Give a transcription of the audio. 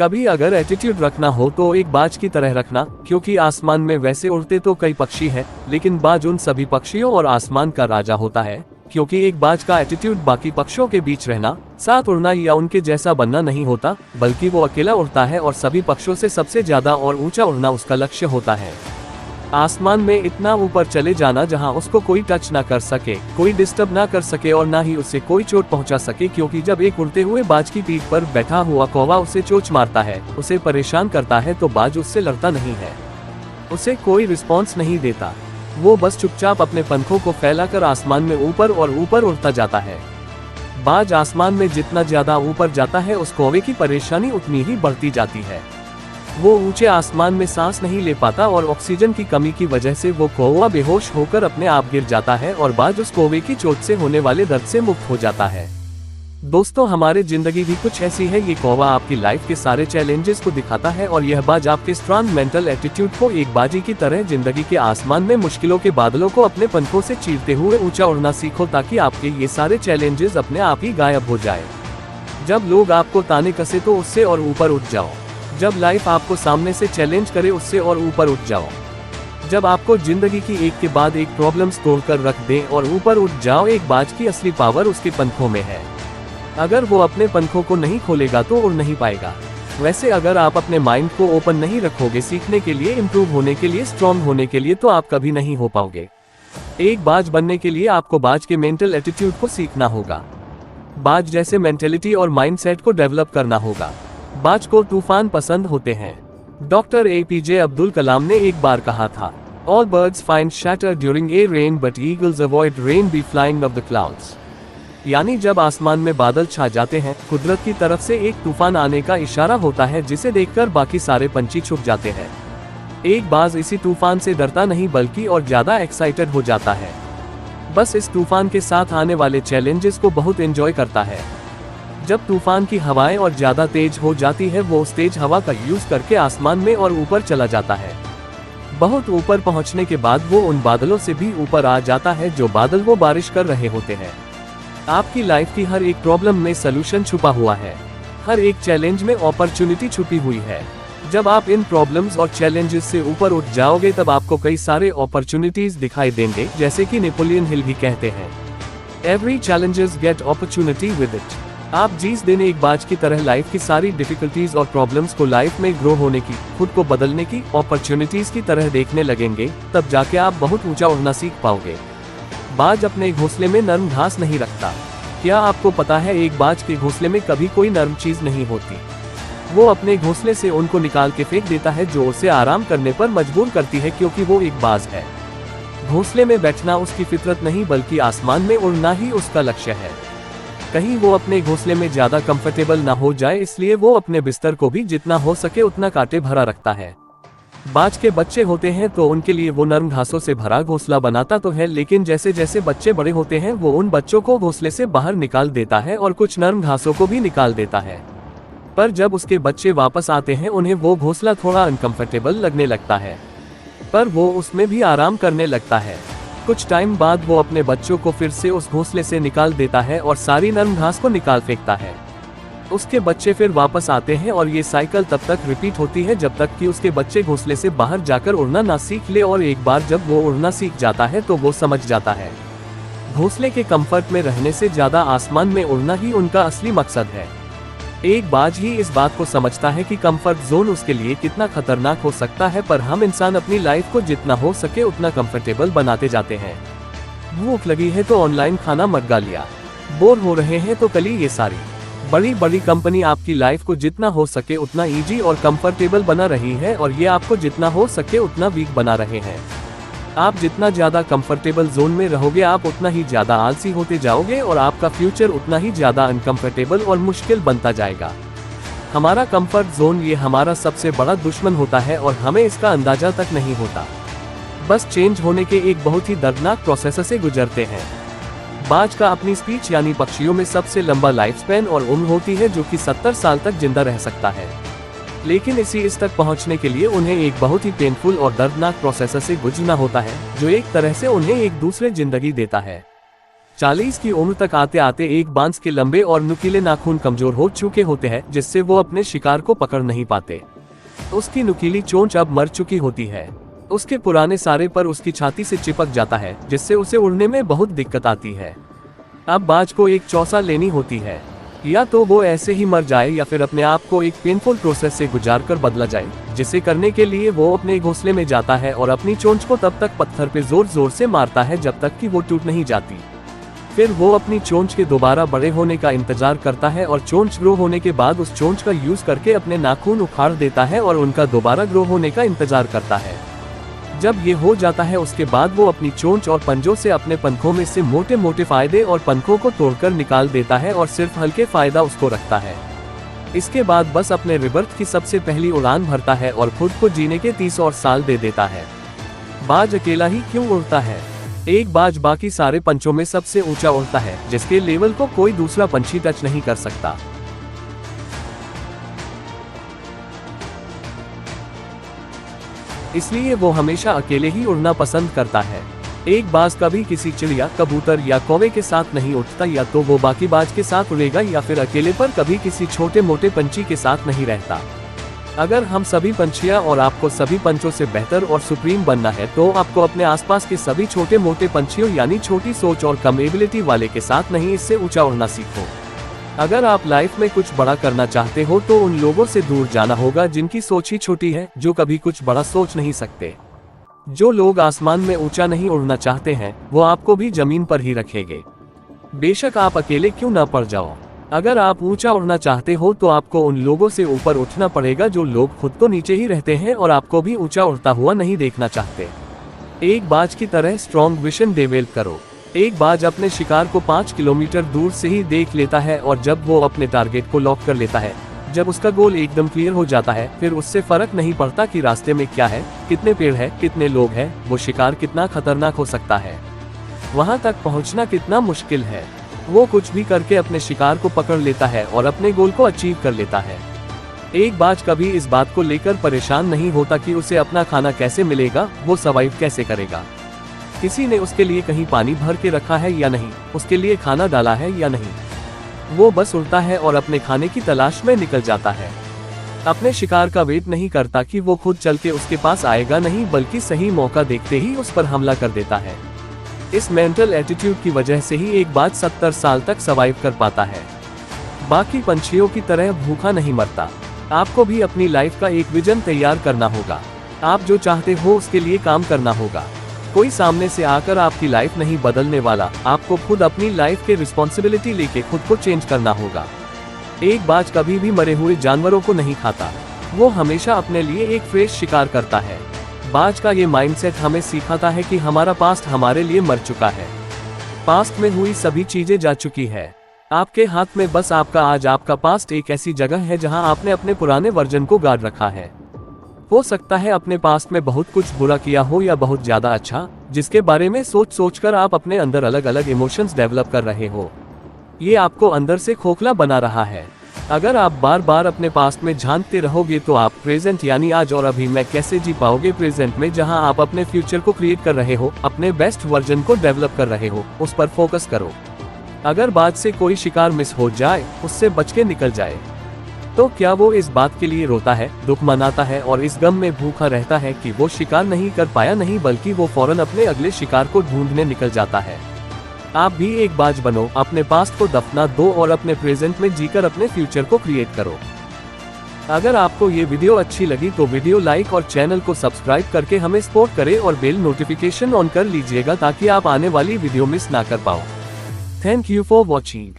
कभी अगर एटीट्यूड रखना हो तो एक बाज की तरह रखना, क्योंकि आसमान में वैसे उड़ते तो कई पक्षी हैं, लेकिन बाज उन सभी पक्षियों और आसमान का राजा होता है, क्योंकि एक बाज का एटीट्यूड बाकी पक्षियों के बीच रहना, साथ उड़ना या उनके जैसा बनना नहीं होता, बल्कि वो अकेला उड़ता है और सभी पक्षियों से सबसे ज्यादा और ऊंचा उड़ना उसका लक्ष्य होता है। आसमान में इतना ऊपर चले जाना जहां उसको कोई टच ना कर सके, कोई डिस्टर्ब ना कर सके और ना ही उससे कोई चोट पहुंचा सके, क्योंकि जब एक उड़ते हुए बाज की पीठ पर बैठा हुआ कौवा उसे चोंच मारता है, उसे परेशान करता है, तो बाज उससे लड़ता नहीं है, उसे कोई रिस्पॉन्स नहीं देता। वो बस चुपचाप अपने पंखों को फैलाकर आसमान में ऊपर और ऊपर उड़ता जाता है। बाज आसमान में जितना ज्यादा ऊपर जाता है उस कौवे की परेशानी उतनी ही बढ़ती जाती है। वो ऊंचे आसमान में सांस नहीं ले पाता और ऑक्सीजन की कमी की वजह से वो कौवा बेहोश होकर अपने आप गिर जाता है और बाज उस कौवे की चोट से होने वाले दर्द से मुक्त हो जाता है। दोस्तों, हमारी जिंदगी भी कुछ ऐसी है। ये कौवा आपकी लाइफ के सारे चैलेंजेस को दिखाता है और यह बाज आपके स्ट्रॉन्ग मेंटल एटीट्यूड को एक बाजी की तरह जिंदगी के आसमान में मुश्किलों के बादलों को अपने पंखों से चीरते हुए ऊंचा उड़ना सीखो, ताकि आपके ये सारे चैलेंजेस अपने आप ही गायब हो जाए। जब लोग आपको ताने कसे तो उससे और ऊपर उठ जाओ। जब लाइफ आपको सामने से चैलेंज करे उससे और ऊपर उठ जाओ। जब आपको जिंदगी की एक के बाद एक प्रॉब्लम्स तोड़कर रख दे और ऊपर उठ जाओ। एक बाज की असली पावर उसके पंखों में है। अगर वो अपने पंखों को नहीं खोलेगा तो उड़ नहीं पाएगा। वैसे अगर आप अपने माइंड को ओपन नहीं रखोगे सीखने के लिए, इम्प्रूव होने के लिए, स्ट्रॉन्ग होने के लिए, तो आप कभी नहीं हो पाओगे। एक बाज बनने के लिए आपको बाज के मेंटल एटीट्यूड को सीखना होगा। बाज जैसे मेंटेलिटी और माइंडसेट को डेवलप करना होगा। बाज को तूफान पसंद होते हैं। डॉक्टर APJ अब्दुल कलाम ने एक बार कहा था, all birds find shelter during a rain but eagles avoid rain by flying off the clouds. यानी जब आसमान में बादल छा जाते हैं, कुदरत की तरफ से एक तूफान आने का इशारा होता है, जिसे देखकर बाकी सारे पंछी छुप जाते हैं। एक बाज इसी तूफान से डरता नहीं बल्कि और ज्यादा एक्साइटेड हो जाता है। बस इस तूफान के साथ आने वाले चैलेंजेस को बहुत एंजॉय करता है। जब तूफान की हवाएं और ज्यादा तेज हो जाती है, वो उस तेज हवा का यूज करके आसमान में और ऊपर चला जाता है। बहुत ऊपर पहुंचने के बाद वो उन बादलों से भी ऊपर आ जाता है, जो बादल वो बारिश कर रहे होते हैं। आपकी लाइफ की हर एक प्रॉब्लम में सलूशन छुपा हुआ है। हर एक चैलेंज में अपॉर्चुनिटी छुपी हुई है। जब आप इन प्रॉब्लम्स और चैलेंजेस से ऊपर उठ जाओगे तब आपको कई सारे अपॉर्चुनिटीज दिखाई देंगे, जैसे कि नेपोलियन हिल भी कहते हैं, every challenges get opportunity with it. आप जिस दिन एक बाज की तरह लाइफ की सारी डिफिकल्टीज और प्रॉब्लम्स को लाइफ में ग्रो होने की, खुद को बदलने की अपॉर्चुनिटीज की तरह देखने लगेंगे, तब जाके आप बहुत ऊंचा उड़ना सीख पाओगे। बाज अपने घोंसले में नरम घास नहीं रखता। क्या आपको पता है, एक बाज के घोंसले में कभी कोई नरम चीज नहीं होती। वो अपने घोंसले से उनको निकाल के फेंक देता है, जो उसे आराम करने पर मजबूर करती है, क्योंकि वो एक बाज है। घोंसले में बैठना उसकी फितरत नहीं बल्कि आसमान में उड़ना ही उसका लक्ष्य है। कहीं वो अपने घोंसले में ज्यादा कंफर्टेबल ना हो जाए, इसलिए वो अपने बिस्तर को भी जितना हो सके उतना कांटे भरा रखता है। बाज के बच्चे होते हैं तो उनके लिए वो नरम घासों से भरा घोंसला बनाता तो है, लेकिन जैसे जैसे बच्चे बड़े होते हैं वो उन बच्चों को घोंसले से बाहर निकाल देता है और कुछ नरम घासों को भी निकाल देता है। पर जब उसके बच्चे वापस आते हैं, उन्हें वो घोंसला थोड़ा अनकंफर्टेबल लगने लगता है, पर वो उसमें भी आराम करने लगता है। कुछ टाइम बाद वो अपने बच्चों को फिर से उस घोंसले से निकाल देता है और सारी नरम घास को निकाल फेंकता है। उसके बच्चे फिर वापस आते हैं और ये साइकिल तब तक रिपीट होती है जब तक कि उसके बच्चे घोंसले से बाहर जाकर उड़ना ना सीख ले, और एक बार जब वो उड़ना सीख जाता है तो वो समझ जाता है घोंसले के कंफर्ट में रहने से ज्यादा आसमान में उड़ना ही उनका असली मकसद है। एक बाज ही इस बात को समझता है कि कंफर्ट जोन उसके लिए कितना खतरनाक हो सकता है, पर हम इंसान अपनी लाइफ को जितना हो सके उतना कंफर्टेबल बनाते जाते हैं। भूख लगी है तो ऑनलाइन खाना मंगा लिया, बोर हो रहे हैं तो कली ये सारी बड़ी बड़ी कंपनी आपकी लाइफ को जितना हो सके उतना इजी और कंफर्टेबल बना रही है, और ये आपको जितना हो सके उतना वीक बना रहे हैं। आप जितना ज्यादा कंफर्टेबल जोन में रहोगे, आप उतना ही ज्यादा आलसी होते जाओगे और आपका फ्यूचर उतना ही ज्यादा अनकंफर्टेबल और मुश्किल बनता जाएगा। हमारा कंफर्ट जोन ये हमारा सबसे बड़ा दुश्मन होता है और हमें इसका अंदाजा तक नहीं होता। बस चेंज होने के एक बहुत ही दर्दनाक प्रोसेस से गुजरते हैं। बाज का अपनी स्पीच यानी पक्षियों में सबसे लंबा लाइफ स्पैन और उम्र होती है, जो कि 70 साल तक जिंदा रह सकता है। लेकिन इस तक पहुंचने के लिए उन्हें एक बहुत ही पेनफुल और दर्दनाक प्रोसेस से गुजरना होता है, जो एक तरह से उन्हें एक दूसरे जिंदगी देता है। 40 की उम्र तक आते आते एक बाज के लंबे और नुकीले नाखून कमजोर हो चुके होते हैं, जिससे वो अपने शिकार को पकड़ नहीं पाते। उसकी नुकीली चोंच अब मर चुकी होती है। उसके पुराने सारे पर उसकी छाती से चिपक जाता है, जिससे उसे उड़ने में बहुत दिक्कत आती है। अब बाज को एक चौसा लेनी होती है, या तो वो ऐसे ही मर जाए या फिर अपने आप को एक पेनफुल प्रोसेस से गुजार कर बदला जाए, जिसे करने के लिए वो अपने घोंसले में जाता है और अपनी चोंच को तब तक पत्थर पे जोर जोर से मारता है जब तक कि वो टूट नहीं जाती। फिर वो अपनी चोंच के दोबारा बड़े होने का इंतजार करता है और चोंच ग्रो होने के बाद उस चोंच का यूज करके अपने नाखून उखाड़ देता है और उनका दोबारा ग्रो होने का इंतजार करता है। जब ये हो जाता है उसके बाद वो अपनी चोंच और पंजों से अपने पंखों में से मोटे मोटे फायदे और पंखों को तोड़कर निकाल देता है और सिर्फ हल्के फायदा उसको रखता है। इसके बाद बस अपने रिबर्थ की सबसे पहली उड़ान भरता है और खुद को जीने के 30 और साल दे देता है। बाज अकेला ही क्यों उड़ता है? एक बाज बाकी सारे पंछियों में सबसे ऊंचा उड़ता है, जिसके लेवल को कोई दूसरा पंछी टच नहीं कर सकता। इसलिए वो हमेशा अकेले ही उड़ना पसंद करता है। एक बाज कभी किसी चिड़िया, कबूतर या कौवे के साथ नहीं उठता, या तो वो बाकी बाज के साथ उड़ेगा या फिर अकेले पर कभी किसी छोटे मोटे पंछी के साथ नहीं रहता। अगर हम सभी पंछियां और आपको सभी पंछियों से बेहतर और सुप्रीम बनना है तो आपको अपने आसपास के सभी छोटे मोटे पंछियों यानी छोटी सोच और कम एबिलिटी वाले के साथ नहीं, इससे ऊंचा उड़ना सीखो। अगर आप लाइफ में कुछ बड़ा करना चाहते हो तो उन लोगों से दूर जाना होगा जिनकी सोच ही छोटी है, जो कभी कुछ बड़ा सोच नहीं सकते। जो लोग आसमान में ऊंचा नहीं उड़ना चाहते हैं वो आपको भी जमीन पर ही रखेंगे, बेशक आप अकेले क्यों ना पड़ जाओ। अगर आप ऊंचा उड़ना चाहते हो तो आपको उन लोगों से ऊपर उठना पड़ेगा जो लोग खुद तो नीचे ही रहते हैं और आपको भी ऊंचा उड़ता हुआ नहीं देखना चाहते। एक बाज की तरह स्ट्रॉन्ग विजन डेवलप करो। एक बाज अपने शिकार को 5 किलोमीटर दूर से ही देख लेता है और जब वो अपने टारगेट को लॉक कर लेता है, जब उसका गोल एकदम क्लियर हो जाता है, फिर उससे फर्क नहीं पड़ता कि रास्ते में क्या है, कितने पेड़ है, कितने लोग हैं, वो शिकार कितना खतरनाक हो सकता है, वहां तक पहुंचना कितना मुश्किल है। वो कुछ भी करके अपने शिकार को पकड़ लेता है और अपने गोल को अचीव कर लेता है। एक बाज कभी इस बात को लेकर परेशान नहीं होता कि उसे अपना खाना कैसे मिलेगा, वो सर्वाइव कैसे करेगा, किसी ने उसके लिए कहीं पानी भर के रखा है या नहीं, उसके लिए खाना डाला है या नहीं। वो बस उड़ता है और अपने खाने की तलाश में निकल जाता है। अपने शिकार का वेट नहीं करता कि वो खुद चल के उसके पास आएगा, नहीं, बल्कि सही मौका देखते ही उस पर हमला कर देता है। इस मेंटल एटीट्यूड की वजह से ही एक बाज 70 साल तक सर्वाइव कर पाता है। बाकी पंछियों की तरह भूखा नहीं मरता। आपको भी अपनी लाइफ का एक विजन तैयार करना होगा। आप जो चाहते हो उसके लिए काम करना होगा। कोई सामने से आकर आपकी लाइफ नहीं बदलने वाला, आपको खुद अपनी लाइफ के रिस्पॉन्सिबिलिटी लेके खुद को चेंज करना होगा। एक बाज कभी भी मरे हुए जानवरों को नहीं खाता, वो हमेशा अपने लिए एक फ्रेश शिकार करता है। बाज का ये माइंडसेट हमें सिखाता है कि हमारा पास्ट हमारे लिए मर चुका है। पास्ट में हुई सभी चीजें जा चुकी है। आपके हाथ में बस आपका आज। आपका पास्ट एक ऐसी जगह है जहां आपने अपने पुराने वर्जन को गाड़ रखा है। हो सकता है अपने पास्ट में बहुत कुछ बुरा किया हो या बहुत ज्यादा अच्छा, जिसके बारे में सोच सोच कर आप अपने अंदर अलग अलग इमोशंस डेवलप कर रहे हो। ये आपको अंदर से खोखला बना रहा है। अगर आप बार बार अपने पास्ट में झांकते रहोगे तो आप प्रेजेंट यानी आज और अभी में कैसे जी पाओगे। प्रेजेंट में जहां आप अपने फ्यूचर को क्रिएट कर रहे हो, अपने बेस्ट वर्जन को डेवलप कर रहे हो, उस पर फोकस करो। अगर बाज से कोई शिकार मिस हो जाए, उससे बच के निकल जाए, तो क्या वो इस बात के लिए रोता है, दुख मनाता है और इस गम में भूखा रहता है कि वो शिकार नहीं कर पाया? नहीं, बल्कि वो फौरन अपने अगले शिकार को ढूंढने निकल जाता है। आप भी एक बाज बनो, अपने पास्ट को दफना दो और अपने प्रेजेंट में जीकर अपने फ्यूचर को क्रिएट करो। अगर आपको ये वीडियो अच्छी लगी तो वीडियो लाइक और चैनल को सब्सक्राइब करके हमें सपोर्ट करें और बेल नोटिफिकेशन ऑन कर लीजिएगा ताकि आप आने वाली वीडियो मिस ना कर पाओ। Thank you for watching.